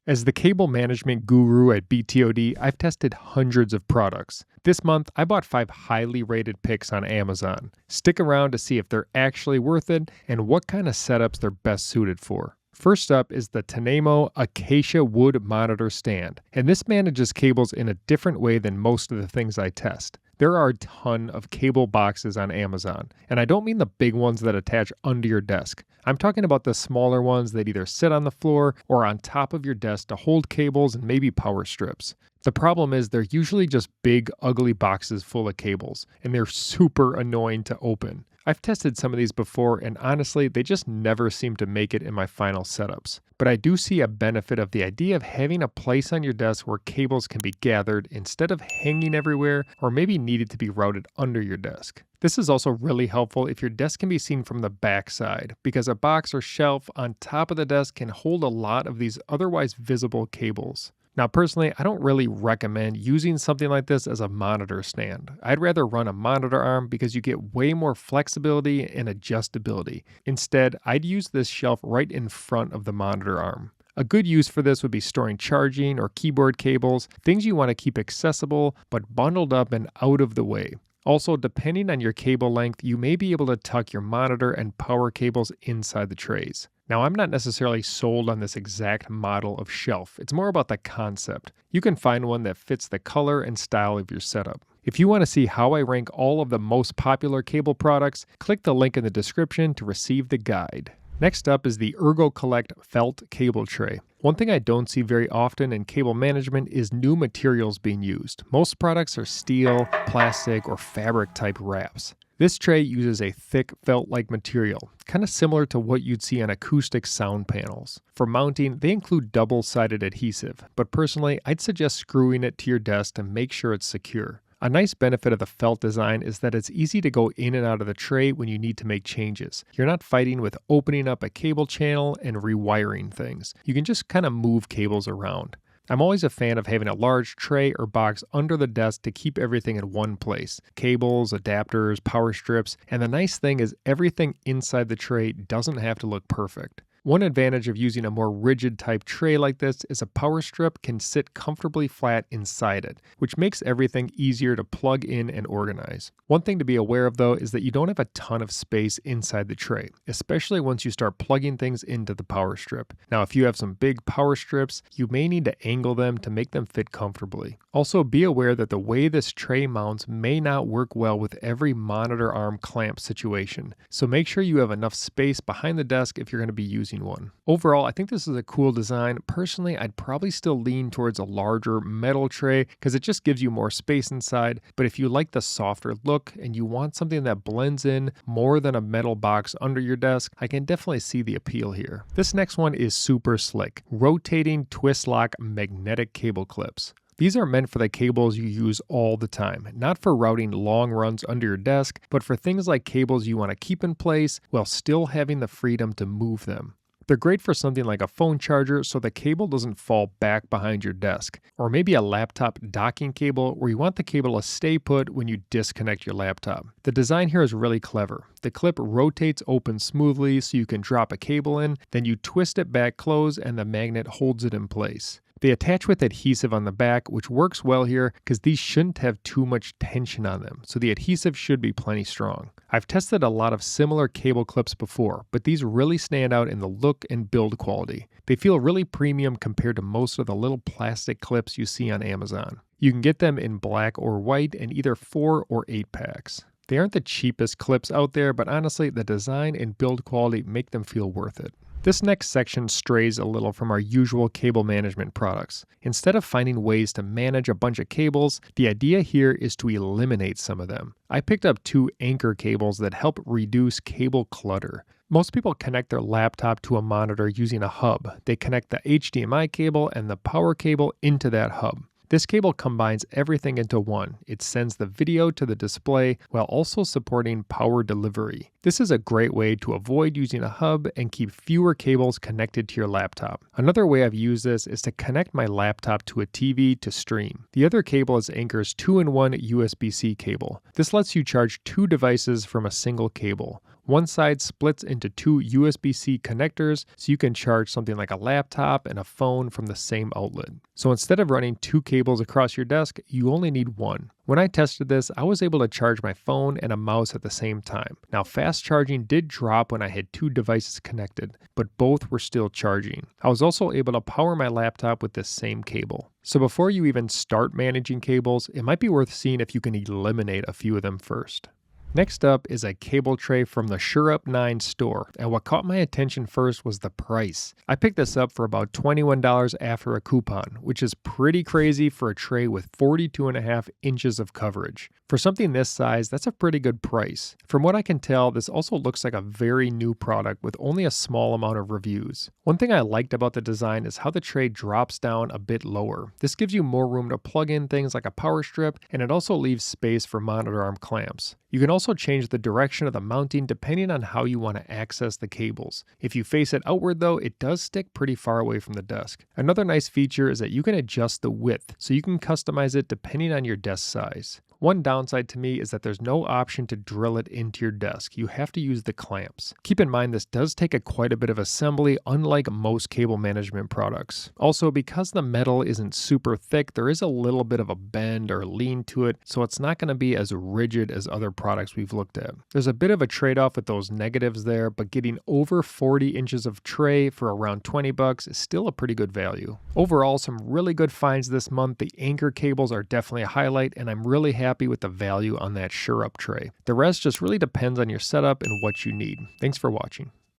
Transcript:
As the cable management guru at BTOD, I've tested hundreds of products. This month, I bought 5 highly rated picks on Amazon. Stick around to see if they're actually worth it and what kind of setups they're best suited for. First up is the tano acacia wood monitor stand, and this manages cables in a different way than most of the things I test. There are a ton of cable boxes on Amazon, and I don't mean the big ones that attach under your desk. I'm talking about the smaller ones that either sit on the floor or on top of your desk to hold cables and maybe power strips. The problem is they're usually just big, ugly boxes full of cables, and they're super annoying to open. I've tested some of these before, and honestly, they just never seem to make it in my final setups. But I do see a benefit of the idea of having a place on your desk where cables can be gathered instead of hanging everywhere or maybe needed to be routed under your desk. This is also really helpful if your desk can be seen from the back side, because a box or shelf on top of the desk can hold a lot of these otherwise visible cables. Now personally, I don't really recommend using something like this as a monitor stand. I'd rather run a monitor arm because you get way more flexibility and adjustability. Instead, I'd use this shelf right in front of the monitor arm. A good use for this would be storing charging or keyboard cables, things you want to keep accessible but bundled up and out of the way. Also, depending on your cable length, you may be able to tuck your monitor and power cables inside the trays. Now, I'm not necessarily sold on this exact model of shelf. It's more about the concept. You can find one that fits the color and style of your setup. If you want to see how I rank all of the most popular cable products, click the link in the description to receive the guide. Next up is the Ergo Collect felt cable tray. One thing I don't see very often in cable management is new materials being used. Most products are steel, plastic, or fabric type wraps. This tray uses a thick felt-like material, kind of similar to what you'd see on acoustic sound panels. For mounting, they include double-sided adhesive, but personally, I'd suggest screwing it to your desk to make sure it's secure. A nice benefit of the felt design is that it's easy to go in and out of the tray when you need to make changes. You're not fighting with opening up a cable channel and rewiring things. You can just kind of move cables around. I'm always a fan of having a large tray or box under the desk to keep everything in one place. Cables, adapters, power strips, and the nice thing is everything inside the tray doesn't have to look perfect. One advantage of using a more rigid type tray like this is a power strip can sit comfortably flat inside it, which makes everything easier to plug in and organize. One thing to be aware of though is that you don't have a ton of space inside the tray, especially once you start plugging things into the power strip. Now, if you have some big power strips, you may need to angle them to make them fit comfortably. Also, be aware that the way this tray mounts may not work well with every monitor arm clamp situation, so make sure you have enough space behind the desk if you're going to be using one. Overall, I think this is a cool design. Personally, I'd probably still lean towards a larger metal tray because it just gives you more space inside, but if you like the softer look and you want something that blends in more than a metal box under your desk, I can definitely see the appeal here. This next one is superslick, rotating twist lock magnetic cable clips. These are meant for the cables you use all the time, not for routing long runs under your desk, but for things like cables you want to keep in place while still having the freedom to move them. They're great for something like a phone charger so the cable doesn't fall back behind your desk, or maybe a laptop docking cable where you want the cable to stay put when you disconnect your laptop. The design here is really clever. The clip rotates open smoothly so you can drop a cable in, then you twist it back close and the magnet holds it in place. They attach with adhesive on the back, which works well here because these shouldn't have too much tension on them, so the adhesive should be plenty strong. I've tested a lot of similar cable clips before, but these really stand out in the look and build quality. They feel really premium compared to most of the little plastic clips you see on Amazon. You can get them in black or white in either 4 or 8 packs. They aren't the cheapest clips out there, but honestly, the design and build quality make them feel worth it. This next section strays a little from our usual cable management products. Instead of finding ways to manage a bunch of cables, the idea here is to eliminate some of them. I picked up 2 anchor cables that help reduce cable clutter. Most people connect their laptop to a monitor using a hub. They connect the HDMI cable and the power cable into that hub. This cable combines everything into one. It sends the video to the display while also supporting power delivery. This is a great way to avoid using a hub and keep fewer cables connected to your laptop. Another way I've used this is to connect my laptop to a TV to stream. The other cable is Anker's 2-in-1 USB-C cable. This lets you charge 2 devices from a single cable. One side splits into two USB-C connectors, so you can charge something like a laptop and a phone from the same outlet. So instead of running two cables across your desk, you only need one. When I tested this, I was able to charge my phone and a mouse at the same time. Now, fast charging did drop when I had two devices connected, but both were still charging. I was also able to power my laptop with this same cable. So before you even start managing cables, it might be worth seeing if you can eliminate a few of them first. Next up is a cable tray from the SureUp9 store, and what caught my attention first was the price. I picked this up for about $21 after a coupon, which is pretty crazy for a tray with 42.5 inches of coverage. For something this size, that's a pretty good price. From what I can tell, this also looks like a very new product with only a small amount of reviews. One thing I liked about the design is how the tray drops down a bit lower. This gives you more room to plug in things like a power strip, and it also leaves space for monitor arm clamps. You can also change the direction of the mounting depending on how you want to access the cables. If you face it outward though, it does stick pretty far away from the desk. Another nice feature is that you can adjust the width, so you can customize it depending on your desk size. One downside to me is that there's no option to drill it into your desk. You have to use the clamps. Keep in mind this does take quite a bit of assembly, unlike most cable management products. Also, because the metal isn't super thick, there is a little bit of a bend or lean to it, so it's not going to be as rigid as other products we've looked at. There's a bit of a trade-off with those negatives there, but getting over 40 inches of tray for around $20 is still a pretty good value. Overall, some really good finds this month. The anchor cables are definitely a highlight, and I'm really happy with the value on that SureUp tray. The rest just really depends on your setup and what you need. Thanks for watching.